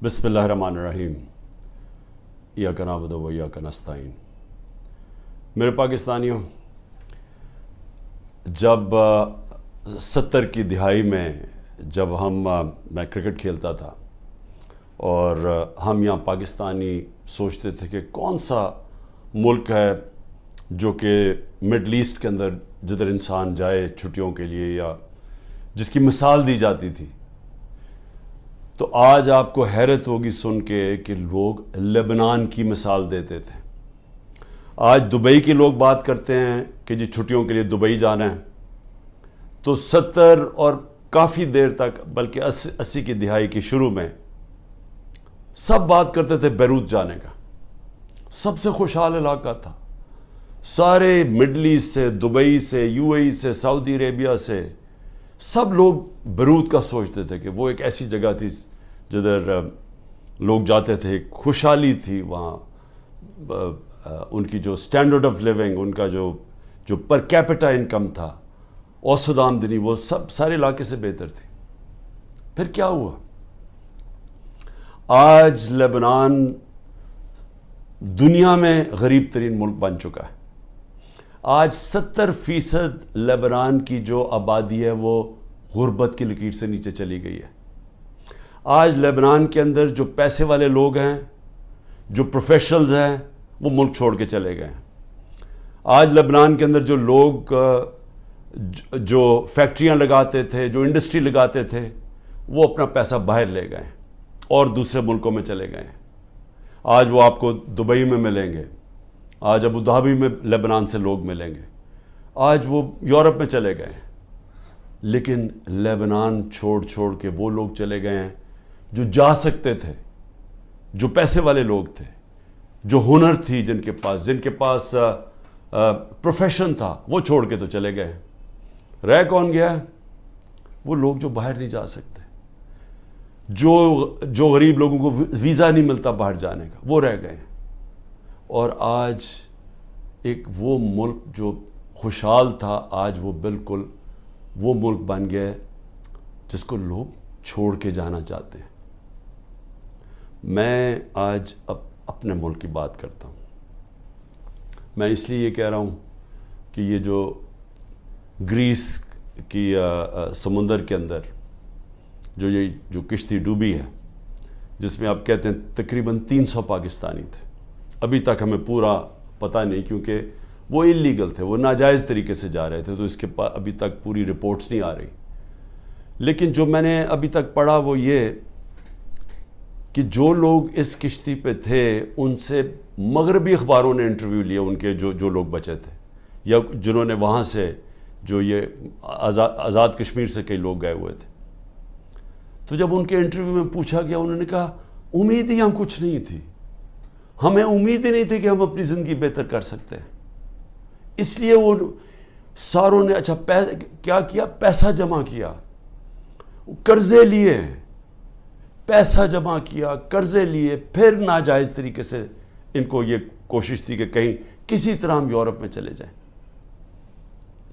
بسم اللہ الرحمن الرحیم ایاک نعبد و ایاک نستعین۔ میرے پاکستانیوں، جب 70 کی دہائی میں جب میں کرکٹ کھیلتا تھا اور ہم یہاں پاکستانی سوچتے تھے کہ کون سا ملک ہے جو کہ مڈل ایسٹ کے اندر جدھر انسان جائے چھٹیوں کے لیے یا جس کی مثال دی جاتی تھی، تو آج آپ کو حیرت ہوگی سن کے کہ لوگ لبنان کی مثال دیتے تھے۔ آج دبئی کے لوگ بات کرتے ہیں کہ جی چھٹیوں کے لیے دبئی جانا ہے، تو 70 اور کافی دیر تک بلکہ 80 کی دہائی کی شروع میں سب بات کرتے تھے بیروت جانے کا۔ سب سے خوشحال علاقہ تھا، سارے مڈل ایسٹ سے، دبئی سے، یو اے ای سے، سعودی عربیہ سے سب لوگ بیروت کا سوچتے تھے کہ وہ ایک ایسی جگہ تھی جدھر لوگ جاتے تھے، خوشحالی تھی وہاں، ان کی جو سٹینڈرڈ آف لیونگ، ان کا جو پر کیپٹا انکم تھا، اوسط آمدنی، وہ سب سارے علاقے سے بہتر تھی۔ پھر کیا ہوا؟ آج لبنان دنیا میں غریب ترین ملک بن چکا ہے۔ آج 70% لبنان کی جو آبادی ہے وہ غربت کی لکیر سے نیچے چلی گئی ہے۔ آج لبنان کے اندر جو پیسے والے لوگ ہیں، جو پروفیشنلز ہیں، وہ ملک چھوڑ کے چلے گئے ہیں۔ آج لبنان کے اندر جو لوگ جو فیکٹریاں لگاتے تھے، جو انڈسٹری لگاتے تھے، وہ اپنا پیسہ باہر لے گئے اور دوسرے ملکوں میں چلے گئے ہیں۔ آج وہ آپ کو دبئی میں ملیں گے، آج ابو ظہبی میں لبنان سے لوگ ملیں گے، آج وہ یورپ میں چلے گئے ہیں۔ لیکن لبنان چھوڑ کے وہ لوگ چلے گئے ہیں جو جا سکتے تھے، جو پیسے والے لوگ تھے، جو ہنر تھی جن کے پاس پروفیشن تھا، وہ چھوڑ کے تو چلے گئے۔ رہ کون گیا؟ وہ لوگ جو باہر نہیں جا سکتے، جو غریب لوگوں کو ویزا نہیں ملتا باہر جانے کا، وہ رہ گئے ہیں۔ اور آج ایک وہ ملک جو خوشحال تھا، آج وہ بالکل وہ ملک بن گیا جس کو لوگ چھوڑ کے جانا چاہتے ہیں۔ میں آج اپنے ملک کی بات کرتا ہوں۔ میں اس لیے یہ کہہ رہا ہوں کہ یہ جو گریس کی سمندر کے اندر جو کشتی ڈوبی ہے، جس میں آپ کہتے ہیں تقریباً 300 پاکستانی تھے، ابھی تک ہمیں پورا پتہ نہیں، کیونکہ وہ انلیگل تھے، وہ ناجائز طریقے سے جا رہے تھے، تو اس کے ابھی تک پوری رپورٹس نہیں آ رہی۔ لیکن جو میں نے ابھی تک پڑھا وہ یہ کہ جو لوگ اس کشتی پہ تھے ان سے مغربی اخباروں نے انٹرویو لیا، ان کے جو لوگ بچے تھے یا جنہوں نے وہاں سے جو یہ آزاد کشمیر سے کئی لوگ گئے ہوئے تھے، تو جب ان کے انٹرویو میں پوچھا گیا، انہوں نے کہا امید ہی ہم کچھ نہیں تھی، ہمیں امید ہی نہیں تھی کہ ہم اپنی زندگی بہتر کر سکتے ہیں۔ اس لیے وہ ساروں نے کیا کیا؟ پیسہ جمع کیا، قرضے لیے، پیسہ جمع کیا، قرضے لیے، پھر ناجائز طریقے سے ان کو یہ کوشش تھی کہ کہیں کسی طرح ہم یورپ میں چلے جائیں،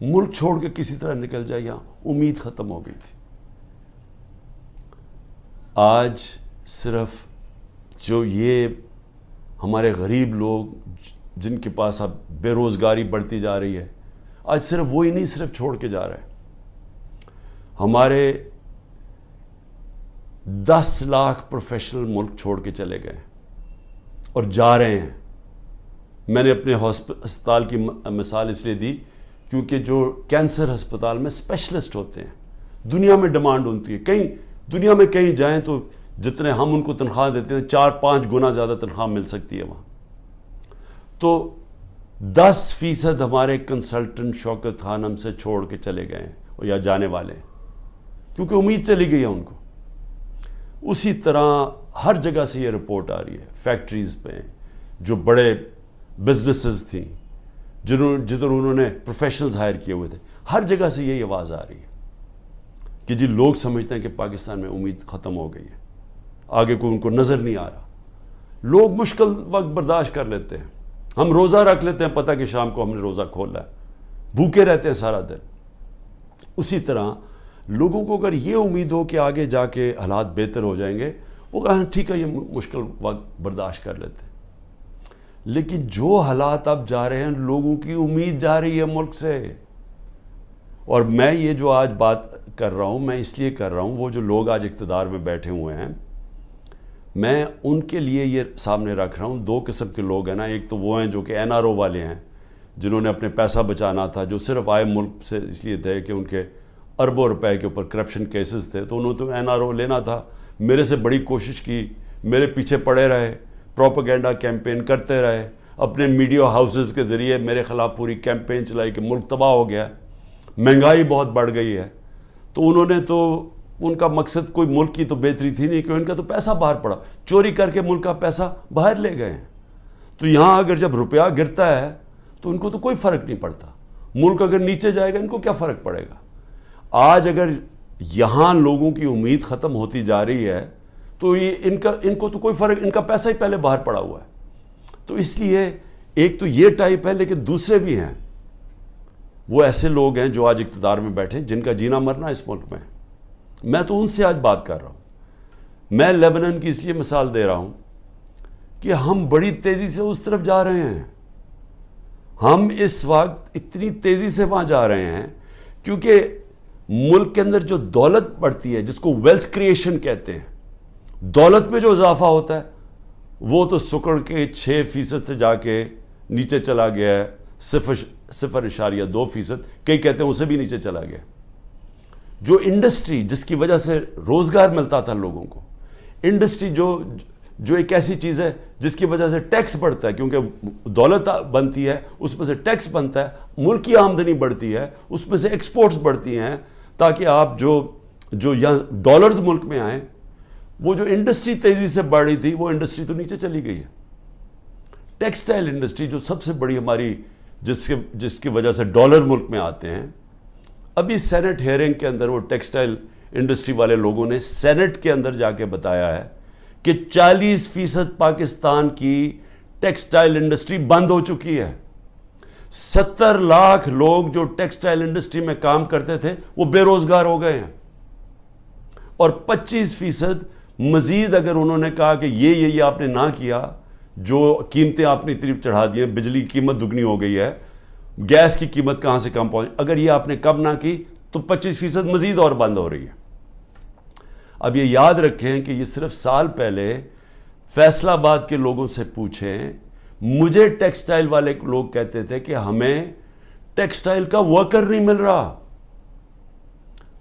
ملک چھوڑ کے کسی طرح نکل جائے، یہاں امید ختم ہو گئی تھی۔ آج صرف جو یہ ہمارے غریب لوگ جن کے پاس اب بے روزگاری بڑھتی جا رہی ہے، آج صرف وہی نہیں صرف چھوڑ کے جا رہے ہیں، ہمارے 10 لاکھ پروفیشنل ملک چھوڑ کے چلے گئے اور جا رہے ہیں۔ میں نے اپنے ہسپتال کی مثال اس لیے دی کیونکہ جو کینسر ہسپتال میں اسپیشلسٹ ہوتے ہیں، دنیا میں ڈیمانڈ ہوتی ہے، دنیا میں کہیں جائیں تو جتنے ہم ان کو تنخواہ دیتے ہیں 4-5 گنا زیادہ تنخواہ مل سکتی ہے وہاں۔ تو 10% ہمارے کنسلٹنٹ شوکت خان ہم سے چھوڑ کے چلے گئے ہیں یا جانے والے ہیں، کیونکہ امید چلی گئی ہے ان کو۔ اسی طرح ہر جگہ سے یہ رپورٹ آ رہی ہے، فیکٹریز پہ جو بڑے بزنسز تھیں جدھر انہوں نے پروفیشنلز ہائر کیے ہوئے تھے، ہر جگہ سے یہی آواز آ رہی ہے کہ جی لوگ سمجھتے ہیں کہ پاکستان میں امید ختم ہو گئی ہے، آگے کوئی ان کو نظر نہیں آ رہا۔ لوگ مشکل وقت برداشت کر لیتے ہیں، ہم روزہ رکھ لیتے ہیں، پتہ کہ شام کو ہم نے روزہ کھولا ہے، بھوکے رہتے ہیں سارا دن۔ اسی طرح لوگوں کو اگر یہ امید ہو کہ آگے جا کے حالات بہتر ہو جائیں گے، وہ کہا ٹھیک ہے یہ مشکل وقت برداشت کر لیتے. لیکن جو حالات اب جا رہے ہیں, لوگوں کی امید جا رہی ہے ملک سے. اور میں یہ جو آج بات کر رہا ہوں, میں اس لیے کر رہا ہوں, وہ جو لوگ آج اقتدار میں بیٹھے ہوئے ہیں, میں ان کے لیے یہ سامنے رکھ رہا ہوں. دو قسم کے لوگ ہیں نا, ایک تو وہ ہیں جو کہ NRO والے ہیں, جنہوں نے اپنے پیسہ بچانا تھا, جو صرف آئے ملک سے اس لیے تھے کہ ان کے اربوں روپے کے اوپر کرپشن کیسز تھے, تو انہوں تو NRO لینا تھا. میرے سے بڑی کوشش کی, میرے پیچھے پڑے رہے, پروپیگنڈا کیمپین کرتے رہے, اپنے میڈیا ہاؤسز کے ذریعے میرے خلاف پوری کیمپین چلائی کہ ملک تباہ ہو گیا, مہنگائی بہت بڑھ گئی ہے. تو انہوں نے تو, ان کا مقصد کوئی ملک کی تو بہتری تھی نہیں, کہ ان کا تو پیسہ باہر پڑا, چوری کر کے ملک کا پیسہ باہر لے گئے ہیں. تو یہاں اگر جب روپیہ گرتا ہے تو ان کو تو کوئی فرق نہیں پڑتا. ملک اگر نیچے جائے گا ان کو کیا فرق پڑے گا. آج اگر یہاں لوگوں کی امید ختم ہوتی جا رہی ہے تو یہ ان کو تو کوئی فرق, ان کا پیسہ ہی پہلے باہر پڑا ہوا ہے. تو اس لیے ایک تو یہ ٹائپ ہے, لیکن دوسرے بھی ہیں, وہ ایسے لوگ ہیں جو آج اقتدار میں بیٹھے, جن کا جینا مرنا اس ملک میں. میں تو ان سے آج بات کر رہا ہوں. میں لیبنان کی اس لیے مثال دے رہا ہوں کہ ہم بڑی تیزی سے اس طرف جا رہے ہیں. ہم اس وقت اتنی تیزی سے وہاں جا رہے ہیں کیونکہ ملک کے اندر جو دولت بڑھتی ہے, جس کو ویلتھ کریشن کہتے ہیں, دولت میں جو اضافہ ہوتا ہے, وہ تو سکڑ کے 6% سے جا کے نیچے چلا گیا ہے 0.2%. کئی کہتے ہیں اسے بھی نیچے چلا گیا. جو انڈسٹری جس کی وجہ سے روزگار ملتا تھا لوگوں کو, انڈسٹری جو ایک ایسی چیز ہے جس کی وجہ سے ٹیکس بڑھتا ہے, کیونکہ دولت بنتی ہے اس میں سے ٹیکس بنتا ہے, ملک کی آمدنی بڑھتی ہے, اس میں سے ایکسپورٹس بڑھتی ہیں, تاکہ آپ جو یہاں ڈالرز ملک میں آئیں. وہ جو انڈسٹری تیزی سے بڑھ رہی تھی, وہ انڈسٹری تو نیچے چلی گئی ہے. ٹیکسٹائل انڈسٹری جو سب سے بڑی ہماری, جس کی وجہ سے ڈالر ملک میں آتے ہیں, ابھی سینٹ ہیئرنگ کے اندر وہ ٹیکسٹائل انڈسٹری والے لوگوں نے سینٹ کے اندر جا کے بتایا ہے کہ 40% پاکستان کی ٹیکسٹائل انڈسٹری بند ہو چکی ہے. 70 لاکھ لوگ جو ٹیکسٹائل انڈسٹری میں کام کرتے تھے وہ بے روزگار ہو گئے ہیں. اور 25% مزید اگر انہوں نے کہا کہ یہ آپ نے نہ کیا, جو قیمتیں آپ نے اتنی چڑھا دی ہیں, بجلی کی قیمت دگنی ہو گئی ہے, گیس کی قیمت کہاں سے کم پہنچ, اگر یہ آپ نے کب نہ کی تو 25% مزید اور بند ہو رہی ہے. اب یہ یاد رکھیں کہ یہ صرف سال پہلے فیصل آباد کے لوگوں سے پوچھیں, مجھے ٹیکسٹائل والے لوگ کہتے تھے کہ ہمیں ٹیکسٹائل کا ورکر نہیں مل رہا.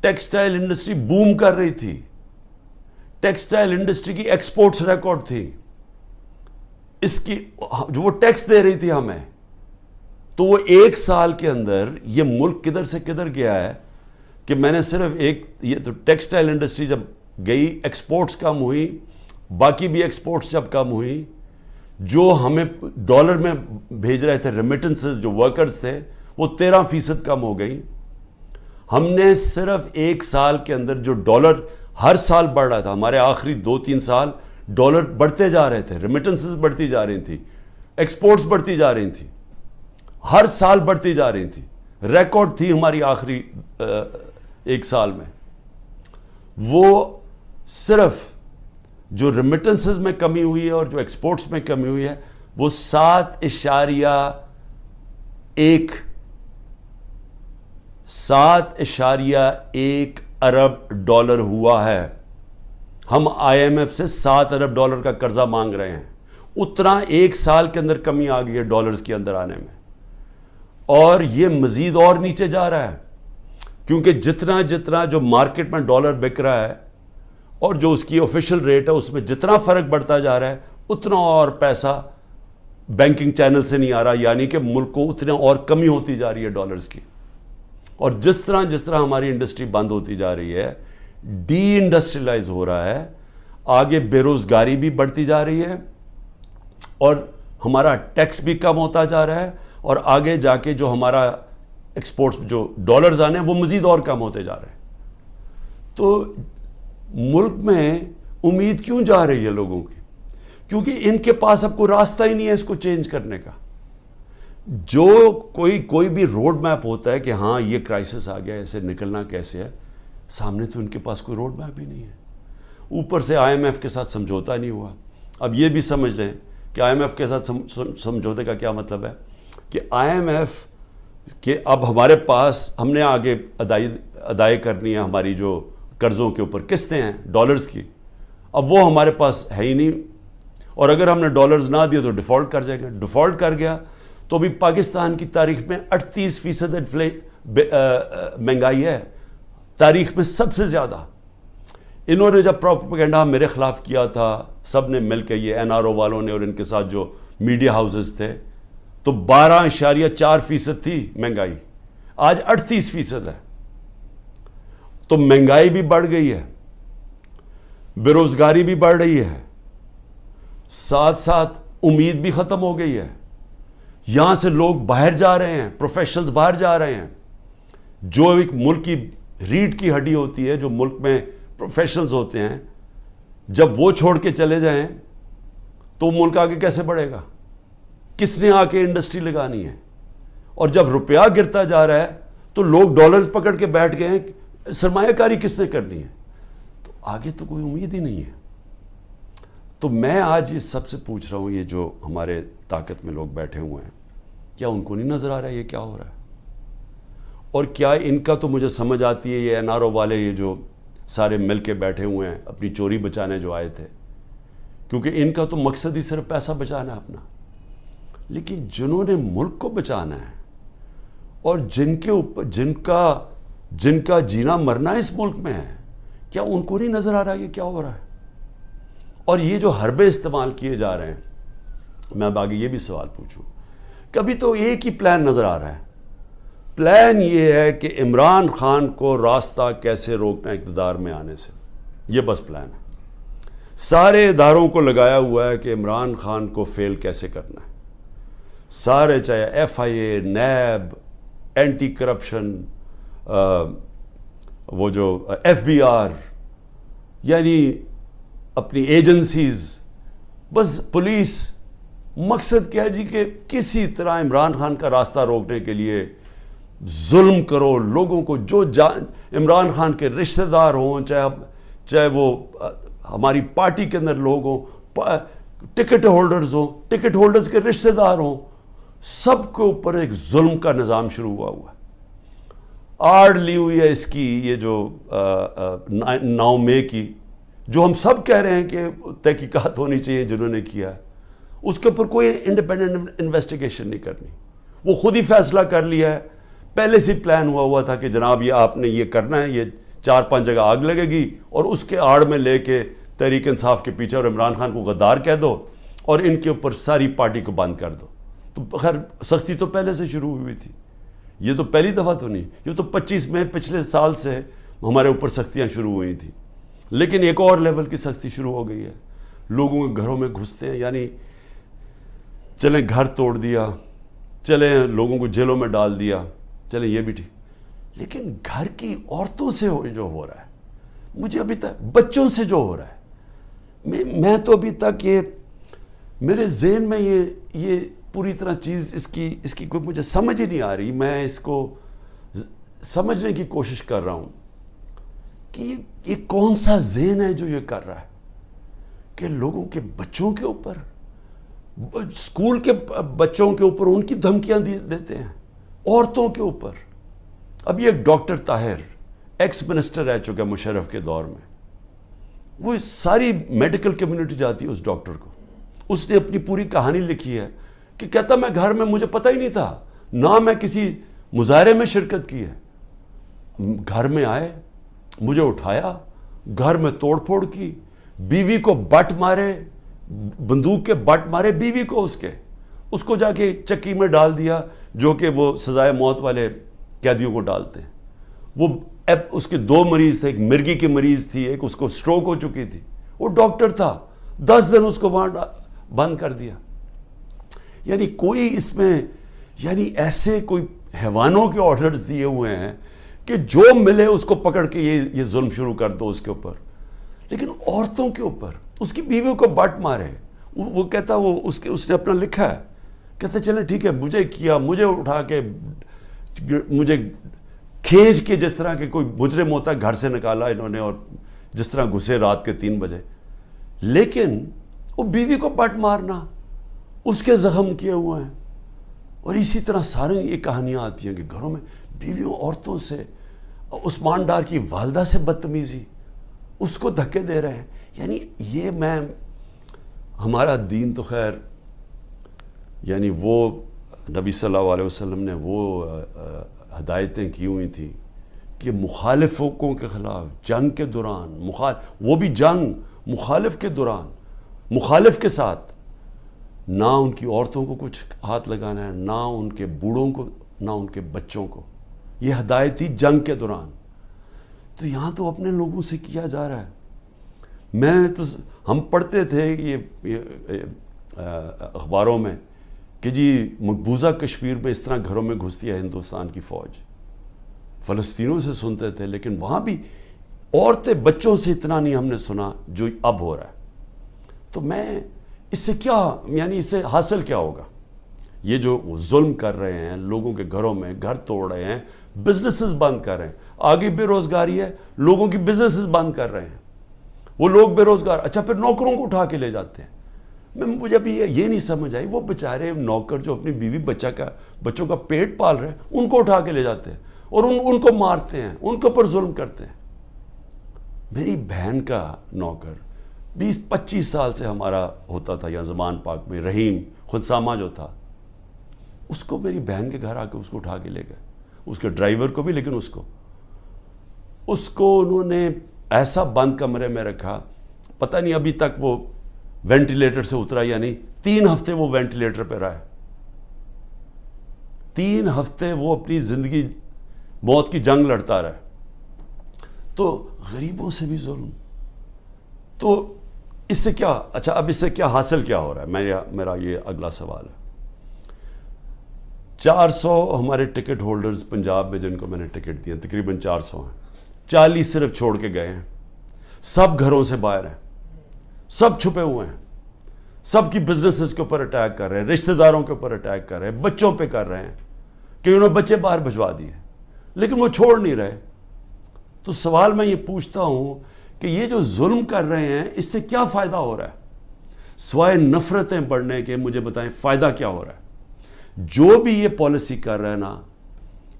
ٹیکسٹائل انڈسٹری بوم کر رہی تھی, ٹیکسٹائل انڈسٹری کی ایکسپورٹس ریکارڈ تھی, اس کی جو وہ ٹیکس دے رہی تھی ہمیں. تو وہ 1 سال کے اندر یہ ملک کدھر سے کدھر گیا ہے کہ میں نے صرف یہ تو ٹیکسٹائل انڈسٹری جب گئی, ایکسپورٹس کم ہوئی, باقی بھی ایکسپورٹس جب کم ہوئی, جو ہمیں ڈالر میں بھیج رہے تھے ریمیٹنسز, جو ورکرز تھے, وہ 13% کم ہو گئی. ہم نے صرف 1 سال کے اندر جو ڈالر ہر سال بڑھ رہا تھا, ہمارے آخری 2-3 سال ڈالر بڑھتے جا رہے تھے, ریمیٹنسز بڑھتی جا رہی تھی, ایکسپورٹس بڑھتی جا رہی تھی, ہر سال بڑھتی جا رہی تھی, ریکارڈ تھی ہماری آخری 1 سال میں. وہ صرف جو ریمیٹنسز میں کمی ہوئی ہے اور جو ایکسپورٹس میں کمی ہوئی ہے, وہ 7.1 ارب ڈالر ہوا ہے. ہم IMF سے 7 ارب ڈالر کا قرضہ مانگ رہے ہیں. اتنا 1 سال کے اندر کمی آ گئی ہے ڈالرز کے اندر آنے میں, اور یہ مزید اور نیچے جا رہا ہے, کیونکہ جتنا جو مارکیٹ میں ڈالر بک رہا ہے اور جو اس کی آفیشیل ریٹ ہے, اس میں جتنا فرق بڑھتا جا رہا ہے, اتنا اور پیسہ بینکنگ چینل سے نہیں آ رہا, یعنی کہ ملک کو اتنا اور کمی ہوتی جا رہی ہے ڈالرز کی. اور جس طرح ہماری انڈسٹری بند ہوتی جا رہی ہے, ڈی انڈسٹریلائز ہو رہا ہے, آگے بے روزگاری بھی بڑھتی جا رہی ہے, اور ہمارا ٹیکس بھی کم ہوتا جا رہا ہے, اور آگے جا کے جو ہمارا ایکسپورٹس جو ڈالرز آنے ہیں وہ مزید اور کم ہوتے جا رہے ہیں. تو ملک میں امید کیوں جا رہی ہے لوگوں کی؟ کیونکہ ان کے پاس اب کوئی راستہ ہی نہیں ہے اس کو چینج کرنے کا. جو کوئی بھی روڈ میپ ہوتا ہے کہ ہاں یہ کرائسس آ گیا, ایسے نکلنا کیسے ہے, سامنے تو ان کے پاس کوئی روڈ میپ ہی نہیں ہے. اوپر سے IMF کے ساتھ سمجھوتا نہیں ہوا. اب یہ بھی سمجھ لیں کہ IMF کے ساتھ سمجھوتے کا کیا مطلب ہے کہ IMF کہ اب ہمارے پاس ہم نے آگے ادائی کرنی ہے ہماری جو قرضوں کے اوپر قسطیں ہیں ڈالرز کی, اب وہ ہمارے پاس ہے ہی نہیں, اور اگر ہم نے ڈالرز نہ دیے تو ڈیفالٹ کر جائے گا. ڈیفالٹ کر گیا تو بھی پاکستان کی تاریخ میں 38% مہنگائی ہے, تاریخ میں سب سے زیادہ. انہوں نے جب پروپیگنڈا میرے خلاف کیا تھا سب نے مل کے, یہ NRO والوں نے اور ان کے ساتھ جو میڈیا ہاؤسز تھے, تو 12.4% تھی مہنگائی, آج 38% ہے. تو مہنگائی بھی بڑھ گئی ہے, بے روزگاری بھی بڑھ رہی ہے, ساتھ ساتھ امید بھی ختم ہو گئی ہے. یہاں سے لوگ باہر جا رہے ہیں, پروفیشنلز باہر جا رہے ہیں. جو ایک ملک کی ریڑھ کی ہڈی ہوتی ہے, جو ملک میں پروفیشنلز ہوتے ہیں, جب وہ چھوڑ کے چلے جائیں تو ملک آگے کیسے بڑھے گا؟ کس نے آ کے انڈسٹری لگانی ہے؟ اور جب روپیہ گرتا جا رہا ہے تو لوگ ڈالرز پکڑ کے بیٹھ گئے ہیں, سرمایہ کاری کس نے کرنی ہے؟ تو آگے تو کوئی امید ہی نہیں ہے. تو میں آج یہ سب سے پوچھ رہا ہوں, یہ جو ہمارے طاقت میں لوگ بیٹھے ہوئے ہیں, کیا ان کو نہیں نظر آ رہا ہے یہ کیا ہو رہا ہے؟ اور کیا ان کا تو مجھے سمجھ آتی ہے, یہ NRO والے یہ جو سارے مل کے بیٹھے ہوئے ہیں اپنی چوری بچانے جو آئے تھے, کیونکہ ان کا تو مقصد ہی صرف پیسہ بچانا ہے اپنا. لیکن جنہوں نے ملک کو بچانا ہے اور جن کے اوپر جن کا جینا مرنا اس ملک میں ہے, کیا ان کو نہیں نظر آ رہا یہ کیا ہو رہا ہے؟ اور یہ جو حربے استعمال کیے جا رہے ہیں, میں اب آگے یہ بھی سوال پوچھوں, کبھی تو ایک ہی پلان نظر آ رہا ہے. پلان یہ ہے کہ عمران خان کو راستہ کیسے روکنا اقتدار میں آنے سے, یہ بس پلان ہے. سارے اداروں کو لگایا ہوا ہے کہ عمران خان کو فیل کیسے کرنا ہے. سارے, چاہے FIA, نیب, اینٹی کرپشن, وہ جو FBR, یعنی اپنی ایجنسیز, بس پولیس, مقصد کیا ہے جی کہ کسی طرح عمران خان کا راستہ روکنے کے لیے ظلم کرو لوگوں کو. جو عمران خان کے رشتہ دار ہوں, چاہے وہ ہماری پارٹی کے اندر لوگ ہوں, ٹکٹ ہولڈرز ہوں, ٹکٹ ہولڈرز کے رشتہ دار ہوں, سب کے اوپر ایک ظلم کا نظام شروع ہوا ہے. آڑ لی ہوئی ہے اس کی, یہ جو 9 مئی کی, جو ہم سب کہہ رہے ہیں کہ تحقیقات ہونی چاہیے جنہوں نے کیا ہے, اس کے اوپر کوئی انڈیپینڈنٹ انویسٹیگیشن نہیں کرنی. وہ خود ہی فیصلہ کر لیا ہے, پہلے سے پلان ہوا تھا کہ جناب یہ آپ نے یہ کرنا ہے, یہ 4-5 جگہ آگ لگے گی, اور اس کے آڑ میں لے کے تحریک انصاف کے پیچھے اور عمران خان کو غدار کہہ دو اور ان کے اوپر ساری پارٹی کو بند کر دو. تو خیر سختی تو پہلے سے شروع ہوئی تھی, یہ تو پہلی دفعہ تو نہیں, یہ تو 25 مئی پچھلے سال سے ہمارے اوپر سختیاں شروع ہوئی تھیں. لیکن ایک اور لیول کی سختی شروع ہو گئی ہے, لوگوں کے گھروں میں گھستے ہیں, یعنی چلیں گھر توڑ دیا, چلیں لوگوں کو جیلوں میں ڈال دیا, چلیں یہ بھی ٹھیک, لیکن گھر کی عورتوں سے جو ہو رہا ہے, مجھے ابھی تک بچوں سے جو ہو رہا ہے, میں تو ابھی تک یہ میرے ذہن میں یہ پوری طرح چیز اس کی کوئی مجھے سمجھ ہی نہیں آ رہی. میں اس کو سمجھنے کی کوشش کر رہا ہوں کہ یہ کون سا ذہن ہے جو یہ کر رہا ہے کہ لوگوں کے بچوں کے اوپر, اسکول کے بچوں کے اوپر ان کی دھمکیاں دیتے ہیں, عورتوں کے اوپر. اب یہ ڈاکٹر طاہر ایکس منسٹر رہ چکا مشرف کے دور میں, وہ ساری میڈیکل کمیونٹی جاتی ہے اس ڈاکٹر کو. اس نے اپنی پوری کہانی لکھی ہے کہ کہتا میں گھر میں مجھے پتہ ہی نہیں تھا, نہ میں کسی مظاہرے میں شرکت کی ہے, گھر میں آئے, مجھے اٹھایا, گھر میں توڑ پھوڑ کی, بیوی کو بٹ مارے, بندوق کے بٹ مارے بیوی کو, اس کو جا کے چکی میں ڈال دیا, جو کہ وہ سزائے موت والے قیدیوں کو ڈالتے ہیں. وہ اس کے 2 مریض تھے, ایک مرگی کی مریض تھی, ایک اس کو سٹروک ہو چکی تھی. وہ ڈاکٹر تھا, 10 دن اس کو وہاں بند کر دیا. یعنی کوئی اس میں, یعنی ایسے کوئی حیوانوں کے آرڈرز دیے ہوئے ہیں کہ جو ملے اس کو پکڑ کے یہ ظلم شروع کر دو اس کے اوپر. لیکن عورتوں کے اوپر, اس کی بیویوں کو بٹ مارے. وہ کہتا, اس نے اپنا لکھا ہے, کہتا چلیں ٹھیک ہے, مجھے کیا, مجھے اٹھا کے مجھے کھینچ کے جس طرح کے کوئی مجرم ہوتا ہے گھر سے نکالا انہوں نے, اور جس طرح گھسے رات کے 3 بجے. لیکن وہ بیوی کو پٹ مارنا, اس کے زخم کیے ہوئے ہیں. اور اسی طرح سارے یہ کہانیاں آتی ہیں کہ گھروں میں بیویوں عورتوں سے, عثمان ڈار کی والدہ سے بدتمیزی, اس کو دھکے دے رہے ہیں. یعنی یہ ہمارا دین تو خیر, یعنی وہ نبی صلی اللہ علیہ وسلم نے وہ ہدایتیں کی ہوئی تھیں کہ مخالفوں کے خلاف جنگ کے دوران, وہ بھی جنگ مخالف کے دوران, مخالف کے ساتھ, نہ ان کی عورتوں کو کچھ ہاتھ لگانا ہے, نہ ان کے بوڑھوں کو, نہ ان کے بچوں کو. یہ ہدایت تھی جنگ کے دوران. تو یہاں تو اپنے لوگوں سے کیا جا رہا ہے. ہم پڑھتے تھے یہ اخباروں میں کہ جی مقبوضہ کشمیر میں اس طرح گھروں میں گھستی ہے ہندوستان کی فوج. فلسطینیوں سے سنتے تھے, لیکن وہاں بھی عورتیں بچوں سے اتنا نہیں ہم نے سنا جو اب ہو رہا ہے. تو میں اس سے کیا, یعنی اس سے حاصل کیا ہوگا؟ یہ جو ظلم کر رہے ہیں لوگوں کے گھروں میں, گھر توڑ رہے ہیں, بزنسز بند کر رہے ہیں, آگے بے روزگاری ہے, لوگوں کی بزنسز بند کر رہے ہیں, وہ لوگ بے روزگار. اچھا پھر نوکروں کو اٹھا کے لے جاتے ہیں. مجھے ابھی یہ نہیں سمجھ آئی, وہ بیچارے نوکر جو اپنی بیوی بچوں کا پیٹ پال رہے ہیں, ان کو اٹھا کے لے جاتے ہیں اور ان کو مارتے ہیں, ان کے اوپر ظلم کرتے ہیں. میری بہن کا نوکر 20-25 سال سے ہمارا ہوتا تھا یہاں زمان پاک میں, رحیم خنسامہ جو تھا, اس کو میری بہن کے گھر آ کے اس کو اٹھا کے لے گئے, اس کے ڈرائیور کو بھی, لیکن اس کو انہوں نے ایسا بند کمرے میں رکھا, پتہ نہیں ابھی تک وہ وینٹیلیٹر سے اترا یا نہیں. 3 ہفتے وہ وینٹیلیٹر پہ رہا ہے. 3 ہفتے وہ اپنی زندگی موت کی جنگ لڑتا رہا ہے. تو غریبوں سے بھی ظلم. تو اس سے کیا, اچھا اب اس سے کیا حاصل کیا ہو رہا ہے؟ میرا یہ اگلا سوال ہے. 400 ہمارے ٹکٹ ہولڈرز پنجاب میں جن کو میں نے ٹکٹ دیا, تقریباً 400 ہیں, 40 صرف چھوڑ کے گئے ہیں. سب گھروں سے باہر ہیں, سب چھپے ہوئے ہیں, سب کی بزنسز کے اوپر اٹیک کر رہے ہیں, رشتہ داروں کے اوپر اٹیک کر رہے ہیں, بچوں پہ کر رہے ہیں کہ انہوں نے بچے باہر بھجوا دیے, لیکن وہ چھوڑ نہیں رہے. تو سوال میں یہ پوچھتا ہوں کہ یہ جو ظلم کر رہے ہیں اس سے کیا فائدہ ہو رہا ہے؟ سوائے نفرتیں بڑھنے کے مجھے بتائیں فائدہ کیا ہو رہا ہے؟ جو بھی یہ پالیسی کر رہا ہے نا,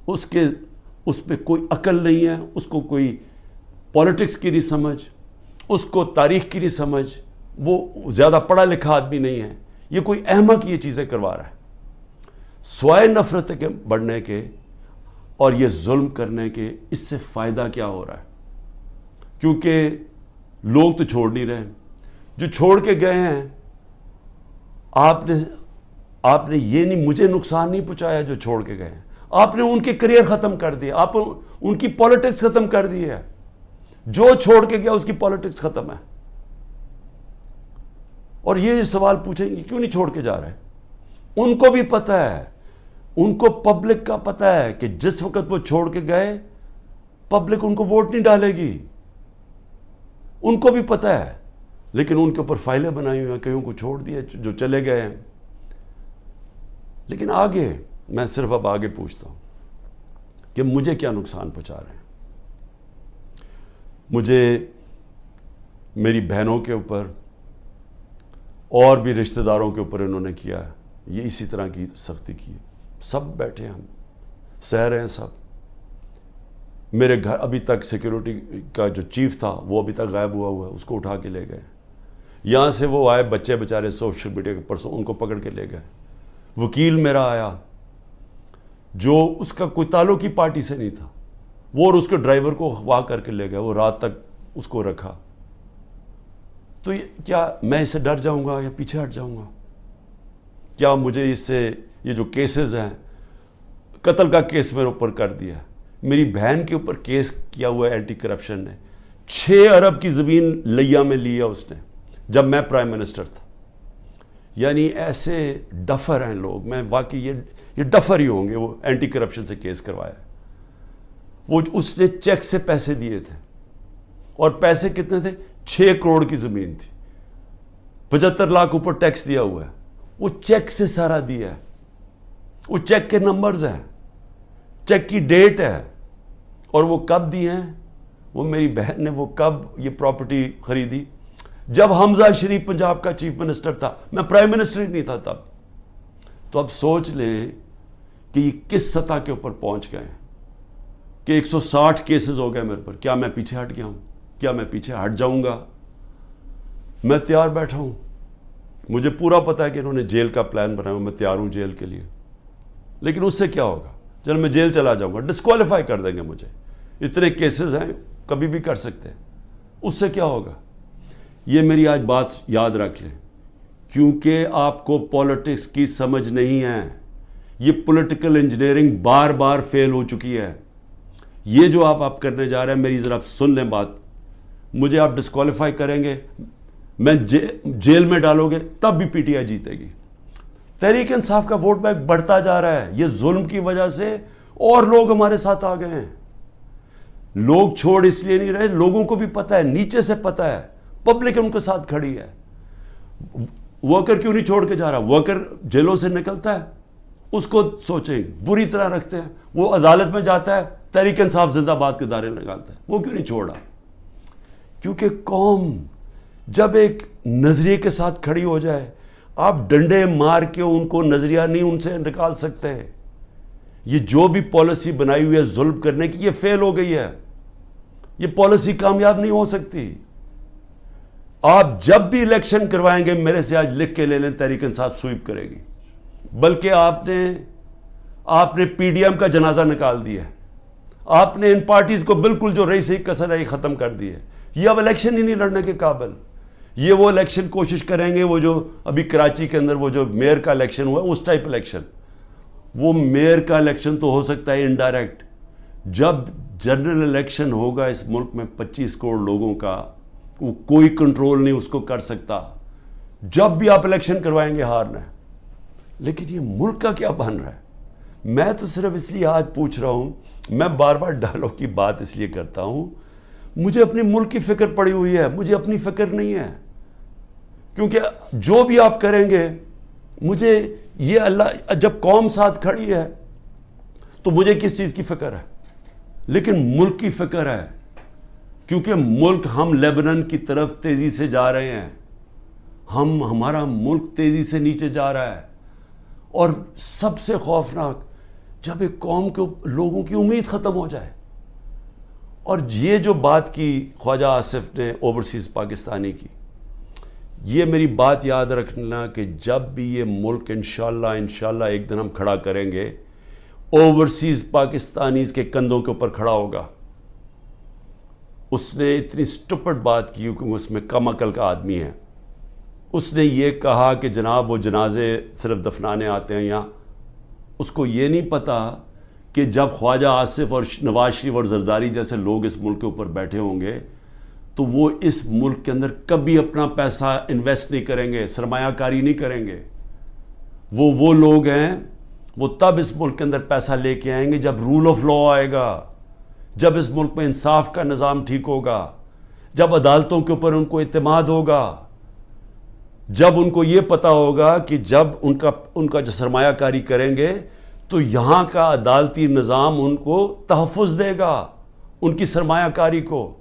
اس پہ کوئی عقل نہیں ہے, اس کو کوئی پولیٹکس کی نہیں سمجھ, اس کو تاریخ کی نہیں سمجھ, وہ زیادہ پڑھا لکھا آدمی نہیں ہے, یہ کوئی احمق یہ چیزیں کروا رہا ہے. سوائے نفرت کے بڑھنے کے اور یہ ظلم کرنے کے, اس سے فائدہ کیا ہو رہا ہے؟ کیونکہ لوگ تو چھوڑ نہیں رہے. جو چھوڑ کے گئے ہیں, آپ نے یہ نہیں, مجھے نقصان نہیں پہنچایا جو چھوڑ کے گئے ہیں, آپ نے ان کے کریئر ختم کر دیے, آپ ان کی پولیٹکس ختم کر دی ہے. جو چھوڑ کے گیا اس کی پولیٹکس ختم ہے. اور یہ سوال پوچھیں گے کیوں نہیں چھوڑ کے جا رہے؟ ان کو بھی پتہ ہے, ان کو پبلک کا پتہ ہے کہ جس وقت وہ چھوڑ کے گئے پبلک ان کو ووٹ نہیں ڈالے گی, ان کو بھی پتہ ہے. لیکن ان کے اوپر فائلیں بنائی ہوئی ہیں, کئیوں کو چھوڑ دیا جو چلے گئے ہیں. لیکن آگے میں صرف اب آگے پوچھتا ہوں کہ مجھے کیا نقصان پہنچا رہے ہیں؟ مجھے میری بہنوں کے اوپر اور بھی رشتہ داروں کے اوپر انہوں نے کیا ہے, یہ اسی طرح کی سختی کی. سب بیٹھے ہم سہ رہے ہیں سب. میرے گھر ابھی تک سیکیورٹی کا جو چیف تھا وہ ابھی تک غائب ہوا ہے, اس کو اٹھا کے لے گئے. یہاں سے وہ آئے بچے بیچارے سوشل میڈیا کے پرسوں, ان کو پکڑ کے لے گئے. وکیل میرا آیا جو اس کا کوئی تعلق ہی پارٹی سے نہیں تھا, وہ اور اس کے ڈرائیور کو اغوا کر کے لے گئے, وہ رات تک اس کو رکھا. تو کیا میں اس سے ڈر جاؤں گا یا پیچھے ہٹ جاؤں گا؟ کیا مجھے اس سے, یہ جو کیسز ہیں, قتل کا کیس میرے اوپر کر دیا, میری بہن کے اوپر کیس کیا ہوا ہے اینٹی کرپشن نے, 6 ارب کی زمین لیا میں لیا اس نے جب میں پرائم منسٹر تھا. یعنی ایسے ڈفر ہیں لوگ, میں واقعی یہ ڈفر ہی ہوں گے. وہ اینٹی کرپشن سے کیس کروایا, وہ اس نے چیک سے پیسے دیے تھے, اور پیسے کتنے تھے؟ 6 کروڑ کی زمین تھی, 75 لاکھ اوپر ٹیکس دیا ہوا ہے. وہ چیک سے سارا دیا ہے, وہ چیک کے نمبرز ہیں, چیک کی ڈیٹ ہے, اور وہ کب دیے ہیں وہ میری بہن نے وہ کب یہ پراپرٹی خریدی؟ جب حمزہ شریف پنجاب کا چیف منسٹر تھا، میں پرائم منسٹر ہی نہیں تھا تب. تو اب سوچ لیں کہ یہ کس سطح کے اوپر پہنچ گئے ہیں کہ 160 کیسز ہو گئے میرے پر. کیا میں پیچھے ہٹ گیا ہوں؟ کیا میں پیچھے ہٹ جاؤں گا؟ میں تیار بیٹھا ہوں. مجھے پورا پتا ہے کہ انہوں نے جیل کا پلان بنایا، میں تیار ہوں جیل کے لیے. لیکن اس سے کیا ہوگا؟ چل میں جیل چلا جاؤں گا، ڈسکوالیفائی کر دیں گے مجھے. اتنے کیسز ہیں، کبھی بھی کر سکتے ہیں. اس سے کیا ہوگا؟ یہ میری آج بات یاد رکھ لیں، کیونکہ آپ کو پولیٹکس کی سمجھ نہیں ہے. یہ پولیٹیکل انجینئرنگ بار بار فیل ہو چکی ہے. یہ جو آپ کرنے جا رہے ہیں، میری ذرا سن لیں بات. مجھے آپ ڈسکوالیفائی کریں گے، میں جیل میں ڈالو گے، تب بھی پی ٹی آئی جیتے گی. تحریک انصاف کا ووٹ بینک بڑھتا جا رہا ہے. یہ ظلم کی وجہ سے اور لوگ ہمارے ساتھ آ گئے ہیں. لوگ چھوڑ اس لیے نہیں رہے، لوگوں کو بھی پتہ ہے، نیچے سے پتہ ہے، پبلک ان کے ساتھ کھڑی ہے. ورکر کیوں نہیں چھوڑ کے جا رہا؟ ورکر جیلوں سے نکلتا ہے، اس کو سوچیں بری طرح رکھتے ہیں. وہ عدالت میں جاتا ہے، تحریک انصاف زندہ باد کے دائرے نکالتا ہے. وہ کیوں نہیں چھوڑ رہا؟ کیونکہ قوم جب ایک نظریے کے ساتھ کھڑی ہو جائے، آپ ڈنڈے مار کے ان کو نظریہ نہیں ان سے نکال سکتے. یہ جو بھی پالیسی بنائی ہوئی ہے ظلم کرنے کی، یہ فیل ہو گئی ہے. یہ پالیسی کامیاب نہیں ہو سکتی. آپ جب بھی الیکشن کروائیں گے، میرے سے آج لکھ کے لے لیں، تحریک انصاف سویپ کرے گی. بلکہ آپ نے پی ڈی ایم کا جنازہ نکال دیا ہے. آپ نے ان پارٹیز کو بالکل جو رئیس کسر ہے یہ ختم کر دی ہے. یہ اب الیکشن ہی نہیں لڑنے کے قابل. یہ وہ الیکشن کوشش کریں گے، وہ جو ابھی کراچی کے اندر وہ جو میئر کا الیکشن ہوا ہے، اس ٹائپ الیکشن. وہ میئر کا الیکشن تو ہو سکتا ہے انڈائریکٹ. جب جنرل الیکشن ہوگا اس ملک میں 25 کروڑ لوگوں کا، وہ کوئی کنٹرول نہیں اس کو کر سکتا. جب بھی آپ الیکشن کروائیں گے ہارنا ہے. لیکن یہ ملک کا کیا بن رہا ہے؟ میں تو صرف اس لیے آج پوچھ رہا ہوں، میں بار بار ڈائلاگ کی بات اس لیے کرتا ہوں، مجھے اپنے ملک کی فکر پڑی ہوئی ہے، مجھے اپنی فکر نہیں ہے. کیونکہ جو بھی آپ کریں گے، مجھے یہ اللہ، جب قوم ساتھ کھڑی ہے تو مجھے کس چیز کی فکر ہے؟ لیکن ملک کی فکر ہے. کیونکہ ملک، ہم لیبنن کی طرف تیزی سے جا رہے ہیں. ہمارا ملک تیزی سے نیچے جا رہا ہے. اور سب سے خوفناک، جب ایک قوم کو لوگوں کی امید ختم ہو جائے. اور یہ جو بات کی خواجہ آصف نے اوورسیز پاکستانی کی، یہ میری بات یاد رکھنا کہ جب بھی یہ ملک انشاءاللہ ایک دن ہم کھڑا کریں گے، اوورسیز پاکستانیز کے کندھوں کے اوپر کھڑا ہوگا. اس نے اتنی سٹپڈ بات کی کیونکہ اس میں کم عقل کا آدمی ہے. اس نے یہ کہا کہ جناب وہ جنازے صرف دفنانے آتے ہیں یہاں. اس کو یہ نہیں پتا کہ جب خواجہ آصف اور نواز شریف اور زرداری جیسے لوگ اس ملک کے اوپر بیٹھے ہوں گے تو وہ اس ملک کے اندر کبھی اپنا پیسہ انویسٹ نہیں کریں گے، سرمایہ کاری نہیں کریں گے. وہ لوگ ہیں، وہ تب اس ملک کے اندر پیسہ لے کے آئیں گے جب رول آف لا آئے گا، جب اس ملک میں انصاف کا نظام ٹھیک ہوگا، جب عدالتوں کے اوپر ان کو اعتماد ہوگا، جب ان کو یہ پتا ہوگا کہ جب ان کا جو سرمایہ کاری کریں گے تو یہاں کا عدالتی نظام ان کو تحفظ دے گا، ان کی سرمایہ کاری کو.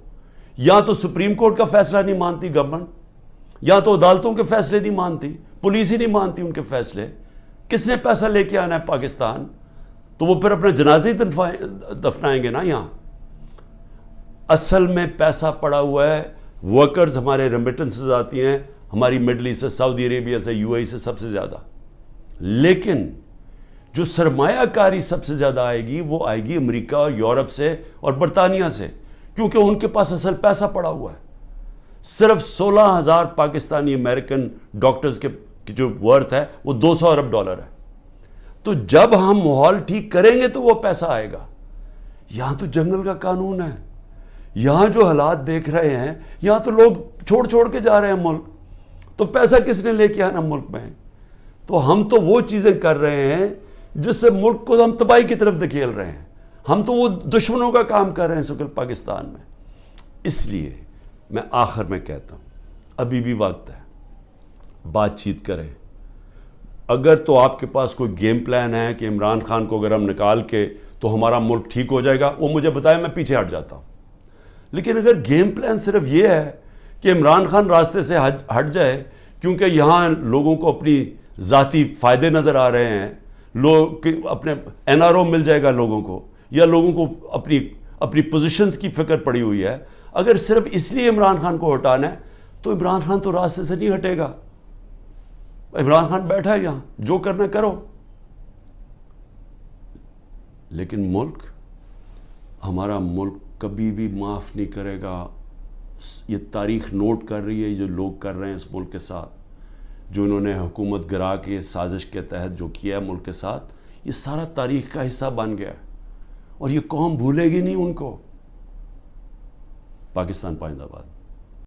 یا تو سپریم کورٹ کا فیصلہ نہیں مانتی گورنمنٹ، یا تو عدالتوں کے فیصلے نہیں مانتی، پولیس ہی نہیں مانتی ان کے فیصلے. کس نے پیسہ لے کے آنا ہے پاکستان؟ تو وہ پھر اپنے جنازے ہی دفنائیں گے نا یہاں. اصل میں پیسہ پڑا ہوا ہے، ورکرز ہمارے ریمیٹنسز آتی ہیں ہماری مڈل ایسٹ سے، سعودی عربیہ سے، یو اے ای سے سب سے زیادہ. لیکن جو سرمایہ کاری سب سے زیادہ آئے گی وہ آئے گی امریکہ اور یورپ سے اور برطانیہ سے، کیونکہ ان کے پاس اصل پیسہ پڑا ہوا ہے. صرف 16,000 پاکستانی امریکن ڈاکٹرز کے جو ورتھ ہے وہ $200 ارب ہے. تو جب ہم ماحول ٹھیک کریں گے تو وہ پیسہ آئے گا. یہاں تو جنگل کا قانون ہے. یہاں جو حالات دیکھ رہے ہیں، یہاں تو لوگ چھوڑ کے جا رہے ہیں ملک. تو پیسہ کس نے لے کے آنا ملک میں؟ تو ہم تو وہ چیزیں کر رہے ہیں جس سے ملک کو ہم تباہی کی طرف دھکیل رہے ہیں. ہم تو وہ دشمنوں کا کام کر رہے ہیں سکل پاکستان میں. اس لیے میں آخر میں کہتا ہوں، ابھی بھی وقت ہے، بات چیت کریں. اگر تو آپ کے پاس کوئی گیم پلان ہے کہ عمران خان کو اگر ہم نکال کے تو ہمارا ملک ٹھیک ہو جائے گا، وہ مجھے بتائے، میں پیچھے ہٹ جاتا ہوں. لیکن اگر گیم پلان صرف یہ ہے کہ عمران خان راستے سے ہٹ جائے کیونکہ یہاں لوگوں کو اپنی ذاتی فائدے نظر آ رہے ہیں، لوگ اپنے NRO مل جائے گا لوگوں کو، یا لوگوں کو اپنی پوزیشنز کی فکر پڑی ہوئی ہے، اگر صرف اس لیے عمران خان کو ہٹانا ہے تو عمران خان تو راستے سے نہیں ہٹے گا. عمران خان بیٹھا ہے یہاں، جو کرنا کرو. لیکن ملک، ہمارا ملک کبھی بھی معاف نہیں کرے گا. یہ تاریخ نوٹ کر رہی ہے جو لوگ کر رہے ہیں اس ملک کے ساتھ، جو انہوں نے حکومت گرا کے سازش کے تحت جو کیا ہے ملک کے ساتھ، یہ سارا تاریخ کا حصہ بن گیا اور یہ قوم بھولے گی نہیں ان کو. پاکستان پائندہ باد.